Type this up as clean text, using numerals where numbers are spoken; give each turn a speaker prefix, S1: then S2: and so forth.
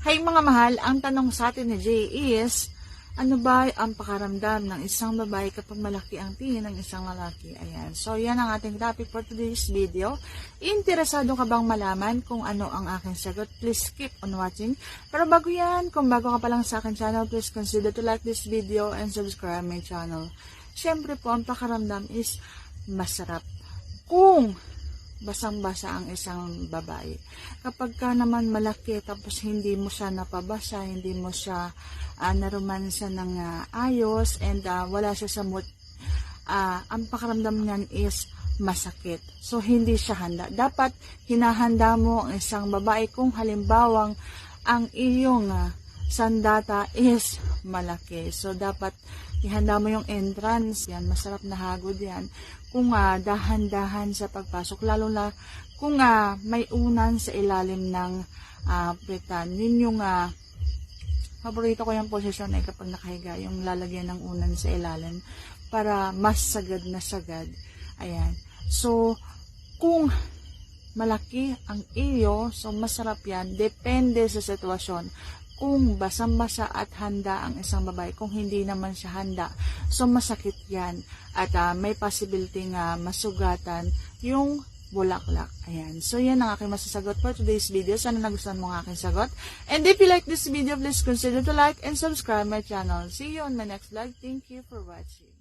S1: Hay mga mahal, ang tanong sa atin ni Jay is, ano ba ang pakaramdam ng isang babae kapag malaki ang tingin ng isang lalaki? Ayan. So, yan ang ating topic for today's video. Interesado ka bang malaman kung ano ang aking sagot? Please keep on watching. Pero bago yan, kung bago ka pa lang sa akin channel, please consider to like this video and subscribe my channel. Siyempre po, ang pakaramdam is masarap. Kung basang-basa ang isang babae. Kapag ka naman malaki tapos hindi mo siya napabasa, hindi mo siya naromansa ng ayos and wala siya sa mood, ang pakaramdam niyan is masakit. So, hindi siya handa. Dapat hinahanda mo ang isang babae kung halimbawang ang iyong sandata is malaki. So, dapat ihanda mo yung entrance. Yan, masarap na hagod yan. Kung dahan-dahan sa pagpasok, lalo na kung may unan sa ilalim ng pritan. Yun yung paborito ko yung posisyon ay kapag nakahiga, yung lalagyan ng unan sa ilalim para mas sagad na sagad. Ayan. So, kung malaki ang iyo, so masarap yan. Depende sa sitwasyon. Kung basang-basa at handa ang isang babae, kung hindi naman siya handa, so masakit yan. At may possibility nga masugatan yung bulaklak. Ayan. So, yan ang aking masasagot for today's video. Sana nagustuhan mo ang aking sagot. And if you like this video, please consider to like and subscribe my channel. See you on my next vlog. Thank you for watching.